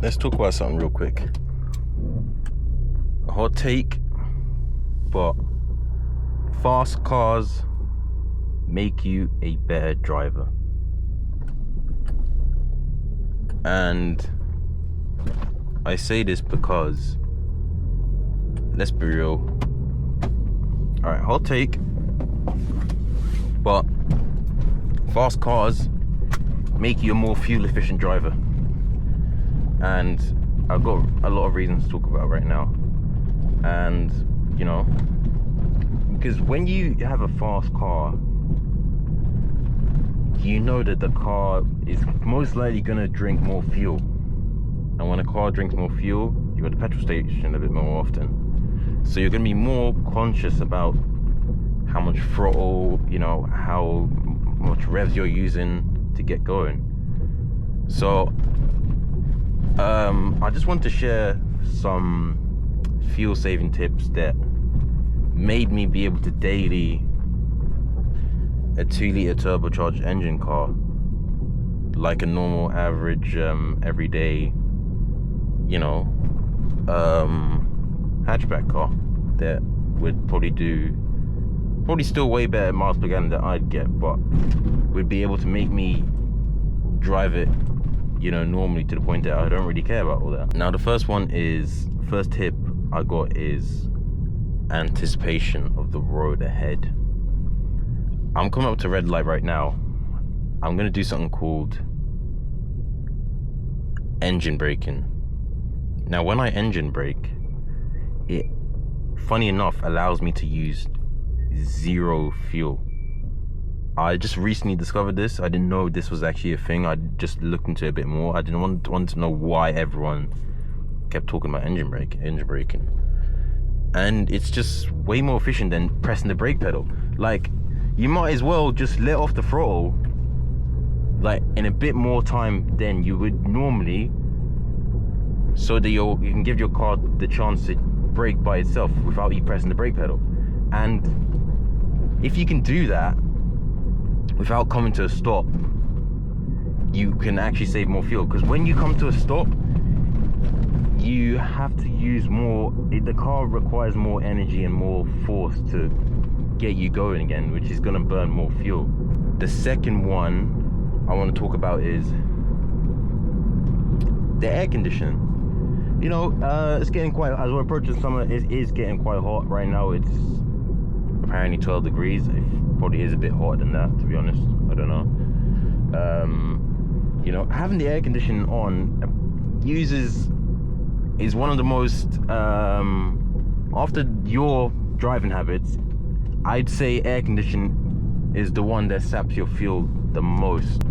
let's talk about something real quick. A hot take, but fast cars make you a better driver. And I say this because, let's be real. Alright, hot take, but fast cars make you a more fuel efficient driver. And I've got a lot of reasons to talk about right now. And, you know, because when you have a fast car, you know that the car is most likely going to drink more fuel. And when a car drinks more fuel, you go to the petrol station a bit more often. So you're going to be more conscious about how much throttle, you know, how much revs you're using to get going. So I just want to share some fuel saving tips that made me be able to daily a 2-litre turbocharged engine car like a normal average everyday, you know, hatchback car that would probably still way better miles per gallon than I'd get, but would be able to make me drive it, you know, normally, to the point that I don't really care about all that. Now the first tip I got is anticipation of the road ahead. I'm coming up to red light right now. I'm gonna do something called engine braking. Now when I engine brake, it, funny enough, allows me to use 0 fuel. I just recently discovered this. I didn't know this was actually a thing. I just looked into it a bit more. I didn't want to know why everyone kept talking about engine braking. And it's just way more efficient than pressing the brake pedal. Like, you might as well just let off the throttle like in a bit more time than you would normally, so that you can give your car the chance to brake by itself without you pressing the brake pedal. And if you can do that without coming to a stop, you can actually save more fuel. Because when you come to a stop, you have to use more, the car requires more energy and more force to get you going again, which is going to burn more fuel. The second one I want to talk about is the air conditioning. You know, it's getting quite, as we're approaching summer, it is getting quite hot right now. It's apparently 12 degrees. It probably is a bit hotter than that, to be honest. I don't know. You know, having the air conditioning on is one of the most, after your driving habits, I'd say air conditioning is the one that saps your fuel the most,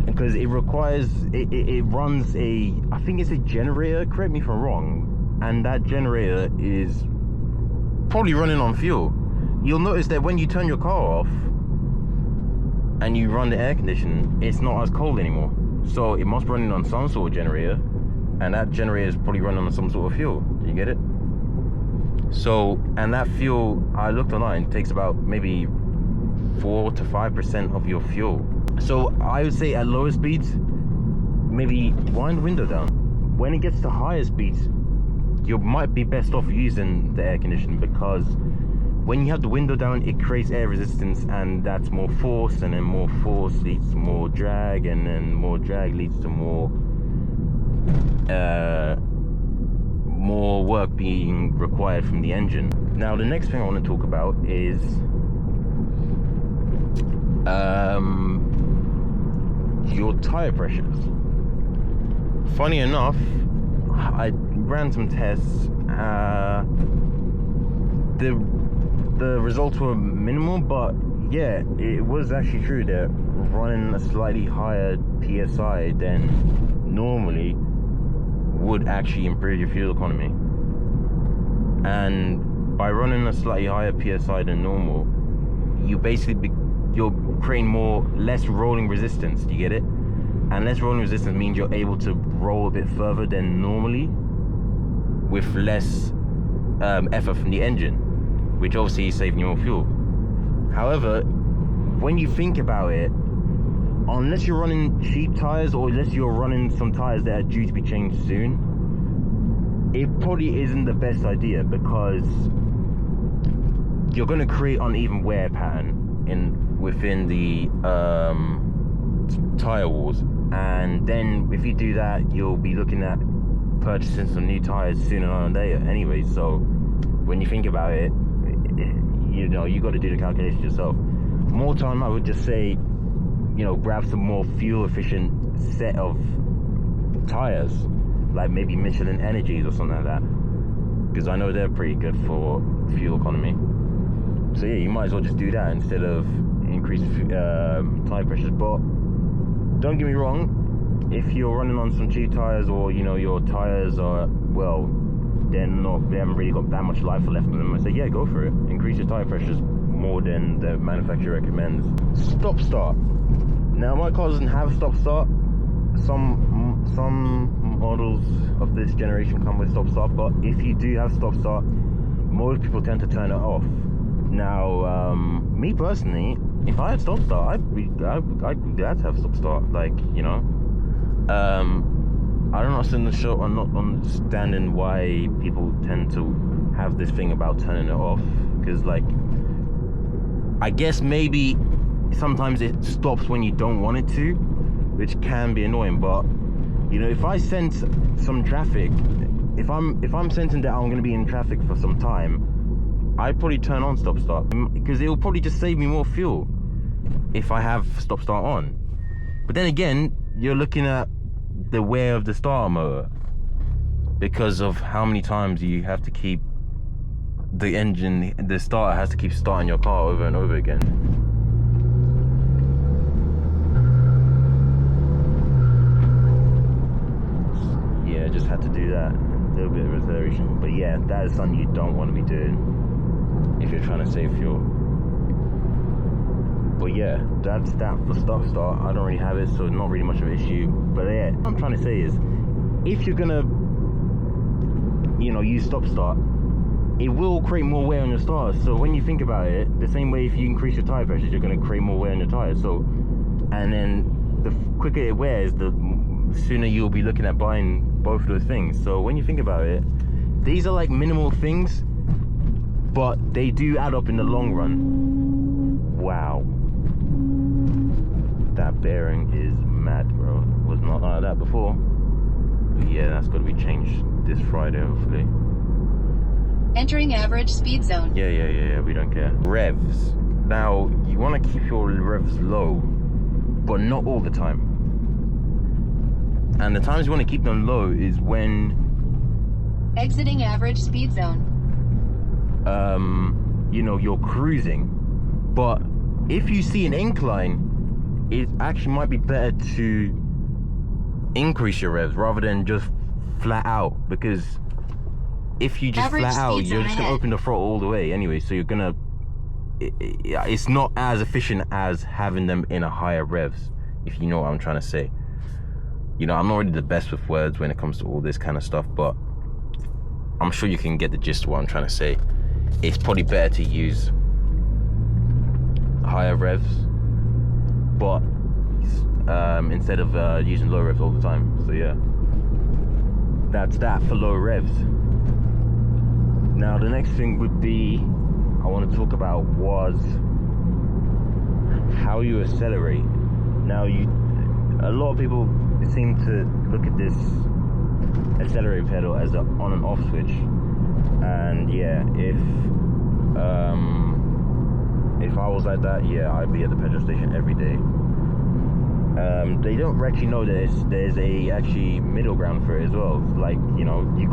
because it requires, it runs I think it's a generator, correct me if I'm wrong, and that generator is probably running on fuel. You'll notice that when you turn your car off and you run the air conditioning, it's not as cold anymore. So it must be running on some sort of generator, and that generator is probably running on some sort of fuel. Do you get it? So, and that fuel, I looked online, takes about maybe 4 to 5% of your fuel. So I would say at lower speeds, maybe wind the window down. When it gets to higher speeds, you might be best off using the air conditioning, because when you have the window down, it creates air resistance, and that's more force, and then more force leads to more drag, and then more drag leads to more work being required from the engine. Now the next thing I want to talk about is your tire pressures. Funny enough, I ran some tests. The results were minimal, but yeah, it was actually true that running a slightly higher PSI than normally would actually improve your fuel economy. And by running a slightly higher PSI than normal, you basically you're creating less rolling resistance. Do you get it? And less rolling resistance means you're able to roll a bit further than normally with less effort from the engine, which obviously is saving you more fuel. However, when you think about it, unless you're running cheap tires, or unless you're running some tires that are due to be changed soon, it probably isn't the best idea, because you're going to create uneven wear pattern within the tire walls, and then if you do that, you'll be looking at purchasing some new tires sooner or later anyway. So when you think about it, you know, you got to do the calculation yourself. More time, I would just say, you know, grab some more fuel efficient set of tires, like maybe Michelin Energies or something like that, because I know they're pretty good for fuel economy. So yeah, you might as well just do that instead of increase tire pressures. But don't get me wrong, if you're running on some cheap tires, or you know, your tires are, well, they haven't really got that much life left in them, I say yeah, go for it. Increase your tire pressures more than the manufacturer recommends. Stop start. Now my car doesn't have stop start. Some models of this generation come with stop start, but if you do have stop start, most people tend to turn it off. Now me personally, if I had stop start, I'd be glad to have stop start. Like, you know, I don't I'm not understanding why people tend to have this thing about turning it off, because, like, I guess maybe sometimes it stops when you don't want it to, which can be annoying. But you know, if I sense some traffic, if I'm sensing that I'm going to be in traffic for some time, I'd probably turn on stop start, because it will probably just save me more fuel if I have stop start on. But then again, you're looking at the wear of the starter motor, because of how many times you have to keep the starter has to keep starting your car over and over again. Yeah, just had to do that, a little bit of acceleration. But yeah, that is something you don't want to be doing if you're trying to save fuel. But yeah, that's that for stop start. I don't really have it, so not really much of an issue. But yeah, what I'm trying to say is, if you're gonna, you know, use stop start, it will create more wear on your starters. So when you think about it, the same way if you increase your tire pressures, you're gonna create more wear on your tires. So, and then the quicker it wears, the sooner you'll be looking at buying both of those things. So when you think about it, these are like minimal things, but they do add up in the long run. Wow, that bearing is mad, bro. It was not like that before. But yeah, that's got to be changed this Friday, hopefully. Entering average speed zone. Yeah, we don't care. Revs. Now, you want to keep your revs low, but not all the time. And the times you want to keep them low is when... Exiting average speed zone. You know, you're cruising. But if you see an incline, it actually might be better to increase your revs rather than just flat out, because if you just flat out, you're just gonna open the throttle all the way anyway, so you're gonna, it's not as efficient as having them in a higher revs, if you know what I'm trying to say. You know, I'm not really the best with words when it comes to all this kind of stuff, but I'm sure you can get the gist of what I'm trying to say. It's probably better to use higher revs, but instead of using low revs all the time. So yeah, that's that for low revs. Now the next thing would be, I want to talk about, was how you accelerate. Now a lot of people seem to look at this accelerator pedal as an on and off switch, and yeah, if I was like that, yeah, I'd be at the petrol station every day. They don't actually know that there's a actually middle ground for it as well. Like, you know, you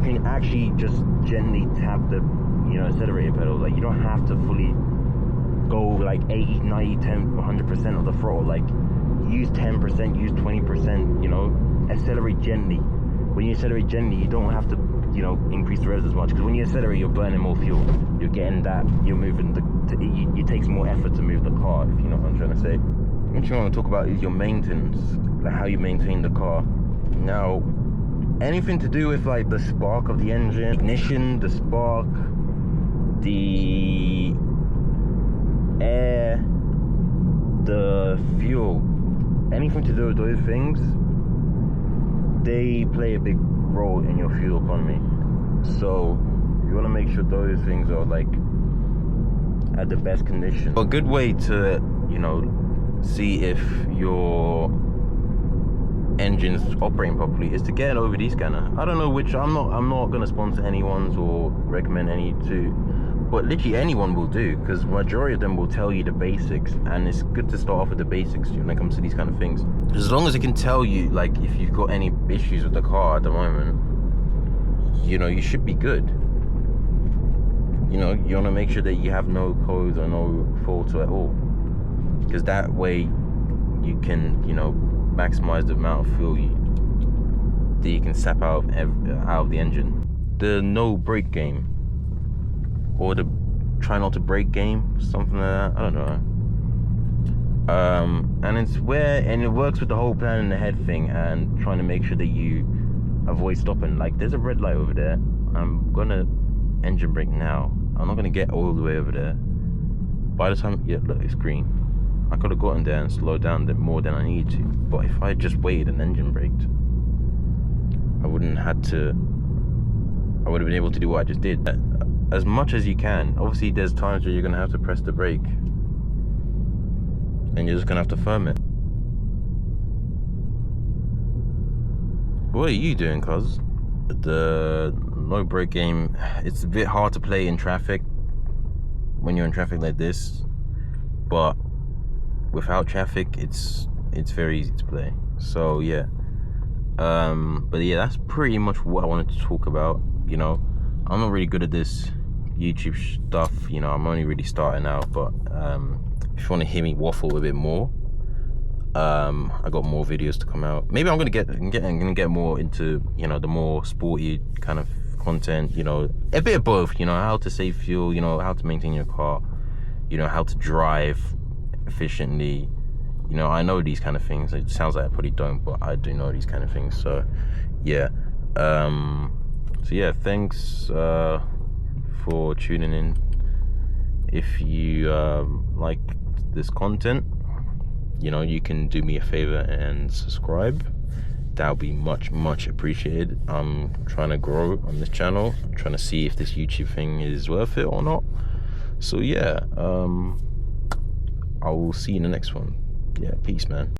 can actually just gently tap the, you know, accelerator pedal. Like, you don't have to fully go like 80, 90, 10, 100% of the throttle. Like, use 10%, use 20%, you know, accelerate gently. When you accelerate gently, you don't have to, you know, increase the revs as much, because when you accelerate, you're burning more fuel. You're getting that, you're moving it takes more effort to move the car, if you know what I'm trying to say. What you want to talk about is your maintenance, like how you maintain the car. Now, anything to do with like the spark of the engine, ignition, the spark, the air, the fuel, anything to do with those things, they play a big role in your fuel economy. So you want to make sure those things are like at the best condition. A good way to, you know, see if your engine's operating properly is to get an OBD scanner. I don't know which, I'm not gonna sponsor anyone's or recommend any to, but literally anyone will do, because majority of them will tell you the basics, and it's good to start off with the basics when it comes to these kind of things. As long as it can tell you, like, if you've got any issues with the car at the moment, you know, you should be good. You know, you want to make sure that you have no codes or no faults at all, because that way you can, you know, maximize the amount of fuel that you can sap out of the engine. The no brake game, or the try not to brake game, something like that, I don't know. And it works with the whole plan in the head thing, and trying to make sure that you avoid stopping. Like, there's a red light over there, I'm gonna engine brake now. I'm not gonna get all the way over there. By the time, yeah, look, it's green. I could have gotten there and slowed down more than I need to, but if I just waited and engine braked, I would have been able to do what I just did. As much as you can. Obviously there's times where you're gonna have to press the brake, and you're just gonna have to firm it. What are you doing, cuz? The no brake game, it's a bit hard to play in traffic when you're in traffic like this, but without traffic it's very easy to play. So yeah, but yeah, that's pretty much what I wanted to talk about. You know, I'm not really good at this YouTube stuff, you know, I'm only really starting out, but if you want to hear me waffle a bit more, I got more videos to come out. Maybe I'm gonna get more into, you know, the more sporty kind of content, you know, a bit of both, you know, how to save fuel, you know, how to maintain your car, you know, how to drive efficiently. You know, I know these kind of things. It sounds like I probably don't, but I do know these kind of things. So yeah, so yeah, thanks for tuning in. If you like this content, you know, you can do me a favor and subscribe. That would be much appreciated. I'm trying to grow on this channel. I'm trying to see if this YouTube thing is worth it or not. So yeah, I will see you in the next one. Yeah, peace, man.